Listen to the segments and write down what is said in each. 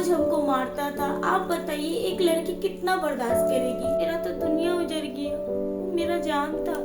रोज हमको मारता था। आप बताइए एक लड़की कितना बर्दाश्त करेगी। मेरा तो दुनिया उजड़ गया। मेरा जान था,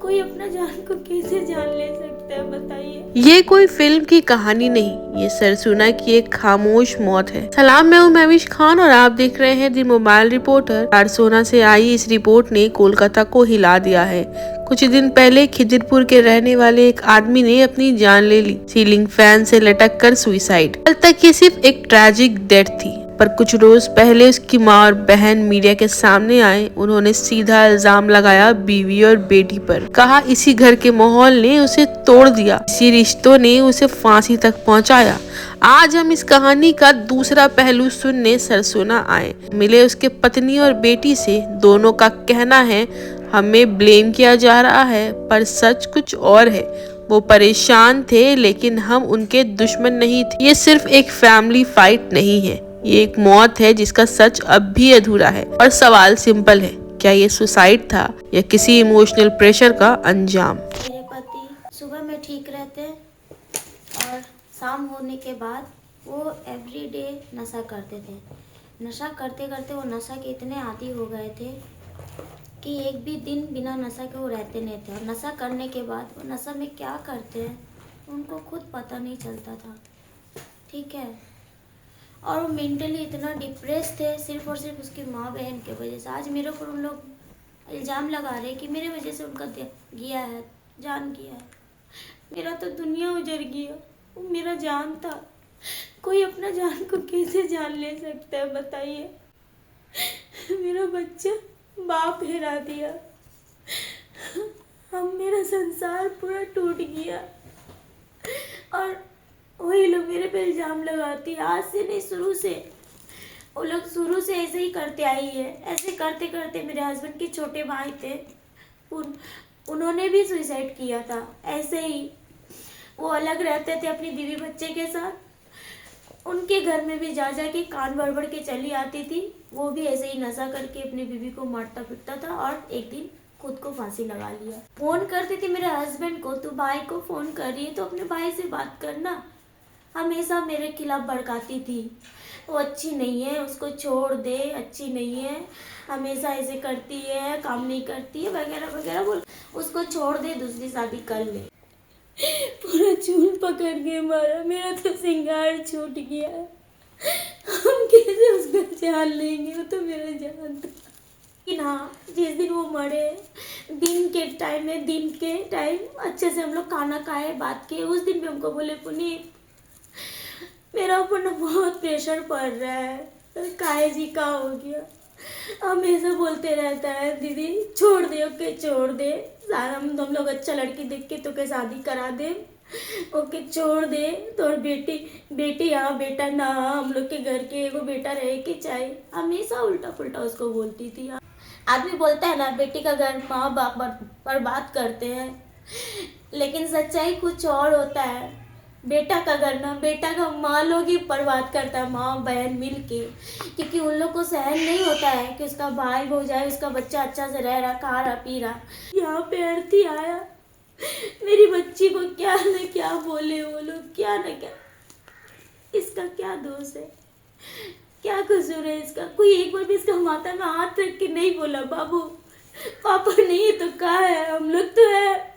कोई अपना जान को कैसे जान ले सकता है बताइए। ये कोई फिल्म की कहानी नहीं, ये सरसुना की एक खामोश मौत है। सलाम, मैं हूं महविश खान और आप देख रहे हैं दी मोबाइल रिपोर्टर। सरसुना से आई इस रिपोर्ट ने कोलकाता को हिला दिया है। कुछ दिन पहले खिदिरपुर के रहने वाले एक आदमी ने अपनी जान ले ली, सीलिंग फैन से लटक कर सुसाइड। कल तक ये सिर्फ एक ट्रैजिक डेथ थी, पर कुछ रोज पहले उसकी माँ और बहन मीडिया के सामने आए। उन्होंने सीधा इल्जाम लगाया बीवी और बेटी पर। कहा इसी घर के माहौल ने उसे तोड़ दिया, इसी रिश्तों ने उसे फांसी तक पहुंचाया। आज हम इस कहानी का दूसरा पहलू सुनने सरसुना आए। मिले उसके पत्नी और बेटी से। दोनों का कहना है हमें ब्लेम किया जा रहा है, पर सच कुछ और है। वो परेशान थे, लेकिन हम उनके दुश्मन नहीं थे। ये सिर्फ एक फैमिली फाइट नहीं है, ये एक मौत है जिसका सच अब भी अधूरा है। और सवाल सिंपल है, क्या ये सुसाइड था या किसी इमोशनल प्रेशर का अंजाम? मेरे पति सुबह में ठीक रहते और शाम होने के बाद वो एवरीडे नशा करते थे। नशा करते करते वो नशा के इतने आदी हो गए थे कि एक भी दिन बिना नशा के वो रहते नहीं थे। और नशा करने के बाद वो नशा में क्या करते हैं उनको खुद पता नहीं चलता था, ठीक है। और वो मेंटली इतना डिप्रेस थे, सिर्फ और सिर्फ उसकी माँ बहन की वजह से। आज मेरे ऊपर उन लोग इल्ज़ाम लगा रहे कि मेरे वजह से उनका गया है, जान गया है। मेरा तो दुनिया उजड़ गया। वो मेरा जान था, कोई अपना जान को कैसे जान ले सकता है बताइए। मेरा बच्चा बाप हेरा दिया, हम मेरा संसार पूरा टूट गया। और वही लोग मेरे पे इल्ज़ाम लगाती, आज से नहीं शुरू से। वो लोग शुरू से ऐसे ही करते आई है। ऐसे करते करते मेरे हस्बैंड के छोटे भाई थे, उन्होंने भी सुसाइड किया था ऐसे ही। वो अलग रहते थे अपनी बीवी बच्चे के साथ। उनके घर में भी जा जा के कान भर के चली आती थी। वो भी ऐसे ही नशा करके अपनी बीवी को मारता पीटता था और एक दिन खुद को फांसी लगा लिया। फोन करती थी मेरे हस्बैंड को, तू भाई को फोन कर रही है तो अपने भाई से बात करना। हमेशा मेरे खिलाफ भड़काती थी, वो अच्छी नहीं है, उसको छोड़ दे, अच्छी नहीं है, हमेशा ऐसे करती है, काम नहीं करती है वगैरह वगैरह बोल। उसको छोड़ दे, दूसरी शादी कर ले। पूरा चूल पकड़ के मारा, मेरा तो सिंगार छूट गया। हम कैसे उसका जान लेंगे, वो तो मेरा जान था। कि हाँ, जिस दिन वो मरे, दिन के टाइम अच्छे से हम लोग खाना खाए, बात किए। उस दिन भी हमको बोले पुनीत मेरा ऊपर ना बहुत प्रेशर पड़ रहा है, काहे जी का हो गया। हमेशा बोलते रहता है दीदी छोड़ दे, ओके छोड़ दे, हम लोग अच्छा लड़की देख के तो के शादी करा दे, ओके छोड़ दे। तो बेटी हाँ बेटा ना, हम लोग के घर के एगो बेटा रहे के चाहे। हमेशा उल्टा पुल्टा उसको बोलती थी। आदमी बोलता है ना बेटी का घर माँ बाप बर्बाद करते हैं, लेकिन सच्चाई कुछ और होता है। बेटा का घर ना, बेटा का माँ लोग ही बर्बाद करता है, माँ बहन मिल के। क्योंकि उन लोग को सहन नहीं होता है कि उसका भाई हो जाए, उसका बच्चा अच्छा से रह रहा, खा रहा पी रहा। यहाँ पे अर्थी आया, मेरी बच्ची को क्या न क्या बोले वो लोग, क्या न क्या। इसका क्या दोष है, क्या कसूर है इसका? कोई एक बार भी इसका माथा में हाथ रख के नहीं बोला बाबू पापा नहीं है तो कहा है, हम लोग तो है,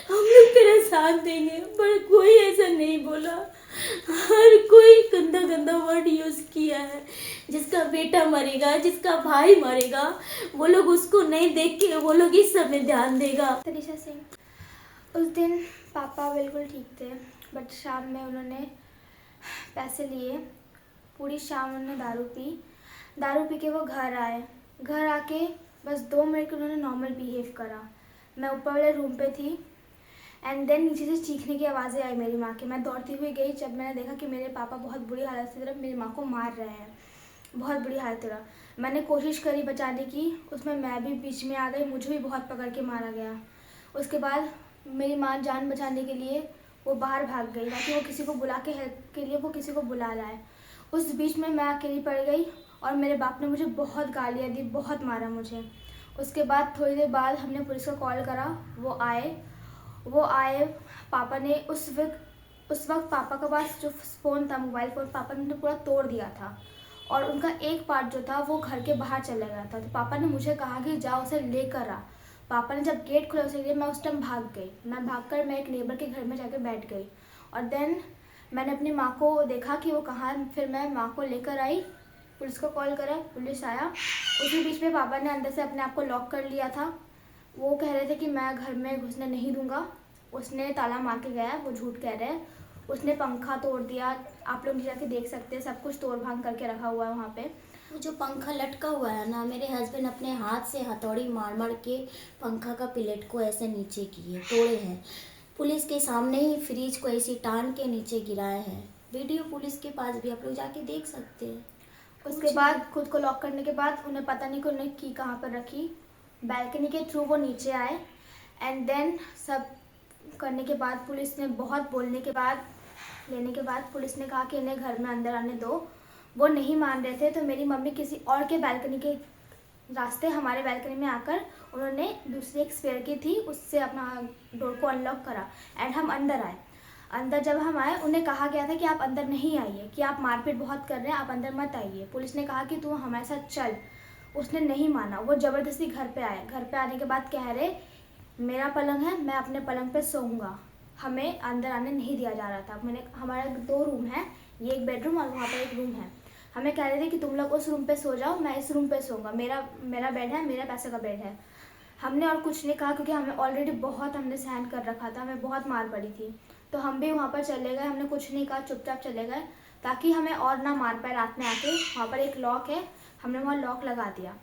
हम लोग तेरा साथ देंगे। पर कोई ऐसा नहीं बोला। हर कोई गंदा गंदा वर्ड यूज किया है। जिसका बेटा मरेगा, जिसका भाई मरेगा, वो लोग उसको नहीं देख के वो लोग इस सब में ध्यान देगा। तनीषा सिंह। उस दिन पापा बिल्कुल ठीक थे, बट शाम में उन्होंने पैसे लिए, पूरी शाम उन्होंने दारू पी के वो घर आए। घर आके बस 2 मिनट के उन्होंने नॉर्मल बिहेव करा। मैं ऊपर वाले रूम पे थी एंड देन नीचे से चीखने की आवाज़ें आई मेरी माँ की। मैं दौड़ती हुई गई, जब मैंने देखा कि मेरे पापा बहुत बुरी हालत की तरफ मेरी माँ को मार रहे हैं, बहुत बुरी हालत तरह। मैंने कोशिश करी बचाने की, उसमें मैं भी बीच में आ गई, मुझे भी बहुत पकड़ के मारा गया। उसके बाद मेरी माँ जान बचाने के लिए वो बाहर भाग गई, ताकि वो किसी को बुला के हेल्प के लिए वो किसी को बुला लाए। उस बीच में मैं अकेली पड़ गई और मेरे बाप ने मुझे बहुत गालियाँ दी, बहुत मारा मुझे। उसके बाद थोड़ी देर बाद हमने पुलिस को कॉल करा, वो आए। पापा ने उस वक्त उस वक्त पापा के पास जो फ़ोन था, मोबाइल फ़ोन, पापा ने पूरा तोड़ दिया था और उनका एक पार्ट जो था वो घर के बाहर चला गया था। तो पापा ने मुझे कहा कि जाओ उसे लेकर आ। पापा ने जब गेट खोला उसे लिए, मैं उस टाइम भाग गई। मैं भागकर मैं एक नेबर के घर में जाकर बैठ गई और देन मैंने अपनी माँ को देखा कि वो कहाँ है। फिर मैं माँ को लेकर आई, पुलिस को कॉल करा, पुलिस आया। उसी बीच में पापा ने अंदर से अपने आप को लॉक कर लिया था। वो कह रहे थे कि मैं घर में घुसने नहीं दूंगा। उसने ताला मार के गया, वो झूठ कह रहे हैं। उसने पंखा तोड़ दिया, आप लोग जाके देख सकते हैं, सब कुछ तोड़ भांग करके रखा हुआ है वहाँ पे। वो जो पंखा लटका हुआ है ना, मेरे हस्बैंड अपने हाथ से हथौड़ी मार मार के पंखा का प्लेट को ऐसे नीचे किए, तोड़े हैं। पुलिस के सामने ही फ्रिज को ऐसे टान के नीचे गिराए हैं। वीडियो पुलिस के पास भी आप लोग जाके देख सकते हैं। उसके बाद खुद को लॉक करने के बाद उन्हें पता नहीं कि उन्होंने की कहाँ पर रखी। बैल्कनी के थ्रू वो नीचे आए एंड देन सब करने के बाद पुलिस ने बहुत बोलने के बाद, लेने के बाद पुलिस ने कहा कि इन्हें घर में अंदर आने दो। वो नहीं मान रहे थे, तो मेरी मम्मी किसी और के बैल्कनी के रास्ते हमारे बैल्कनी में आकर उन्होंने दूसरी एक स्पेयर की थी, उससे अपना डोर को अनलॉक करा एंड हम अंदर आए। अंदर जब हम आए, उन्हें कहा गया था कि आप अंदर नहीं आइए, कि आप मारपीट बहुत कर रहे हैं, आप अंदर मत आइए। पुलिस ने कहा कि तू हमारे साथ चल। उसने नहीं माना, वो ज़बरदस्ती घर पे आए। घर पे आने के बाद कह रहे मेरा पलंग है, मैं अपने पलंग पे सोऊंगा। हमें अंदर आने नहीं दिया जा रहा था। हमारे 2 रूम है, ये एक बेडरूम और वहाँ पर एक रूम है। हमें कह रहे थे कि तुम लोग उस रूम पे सो जाओ, मैं इस रूम पे सोऊंगा, मेरा बेड है, मेरा पैसे का बेड है। हमने और कुछ नहीं कहा क्योंकि हमें ऑलरेडी बहुत हमने सहन कर रखा था, हमें बहुत मार पड़ी थी। तो हम भी वहाँ पर चले गए, हमने कुछ नहीं कहा, चुपचाप चले गए ताकि हमें और ना मार पाए रात में आके। वहाँ पर एक लॉक है, हमने वहाँ लॉक लगा दिया।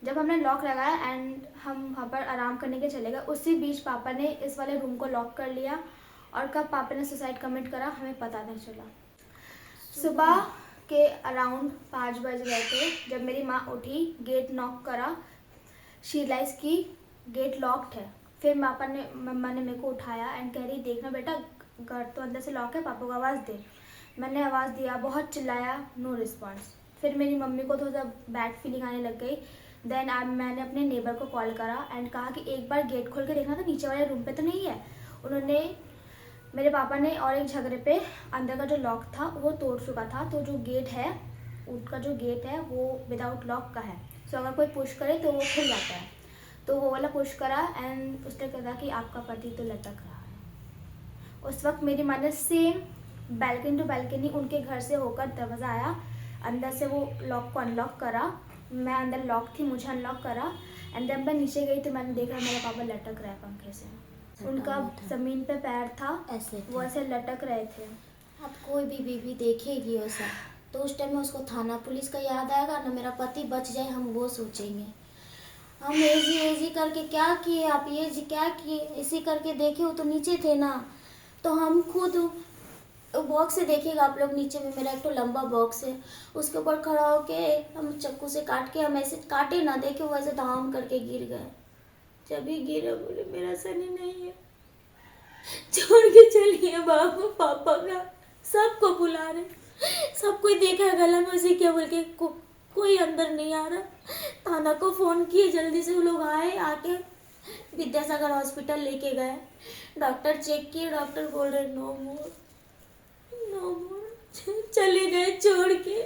जब हमने लॉक लगाया एंड हम वहाँ पर आराम करने के चले गए, उसी बीच पापा ने इस वाले रूम को लॉक कर लिया और कब पापा ने सुसाइड कमिट करा हमें पता नहीं चला। सुबह के अराउंड 5 बज गए थे जब मेरी माँ उठी, गेट नॉक करा, शी रियलाइज की गेट लॉक्ड है। फिर मम्मा ने मेरे को उठाया एंड कह रही देखना बेटा, घर तो अंदर से लॉक है, पापा को आवाज़ दे। मैंने आवाज़ दिया, बहुत चिल्लाया, नो रिस्पॉन्स। फिर मेरी मम्मी को थोड़ा बैड फीलिंग आने लग गई। देन मैंने अपने नेबर को कॉल करा एंड कहा कि एक बार गेट खोल के देखना था, नीचे वाले रूम पे तो नहीं है। उन्होंने, मेरे पापा ने और एक झगड़े पे अंदर का जो लॉक था वो तोड़ चुका था। तो जो गेट है, उसका जो गेट है वो विदाउट लॉक का है। सो अगर कोई पुश करे तो वो खुल जाता है। तो वो वाला पुश करा एंड उसने कहा कि आपका पति तो लटक रहा है। उस वक्त मेरी माँ ने सेम बैल्कनी टू बैल्कनी उनके घर से होकर दरवाज़ा आया, अंदर से वो लॉक को अनलॉक करा। मैं अंदर लॉक थी, मुझे अनलॉक करा एंड जब मैं नीचे गई तो मैंने देखा मेरा पापा लटक रहा है पंखे से। उनका ज़मीन पे पैर था, ऐसे वो ऐसे लटक रहे थे। अब कोई भी बीवी देखेगी वैसा तो उस टाइम में उसको थाना पुलिस का याद आएगा ना, मेरा पति बच जाए, हम वो सोचेंगे। हम एजी करके क्या किए, आप ये जी क्या किए, इसी करके देखे, वो तो नीचे थे ना। तो हम खुद बॉक्स से देखेगा आप लोग, नीचे में मेरा एक तो लंबा बॉक्स है, उसके ऊपर खड़ा होके हम चाकू से काट के, हम ऐसे काटे ना, देखे वो ऐसे धाम करके गिर गए। जब ही गिरे बोले मेरा सनी नहीं है, छोड़ के चलिए बाबू, पापा का सबको बुला रहे, सब कोई देखा गला में उसे क्या बोल के कोई अंदर नहीं आ रहा। थाना को फ़ोन किए, जल्दी से वो लोग आए, आके विद्यासागर हॉस्पिटल लेके गए। डॉक्टर चेक किए, डॉक्टर बोल रहे नो मोर, चले गए छोड़ के।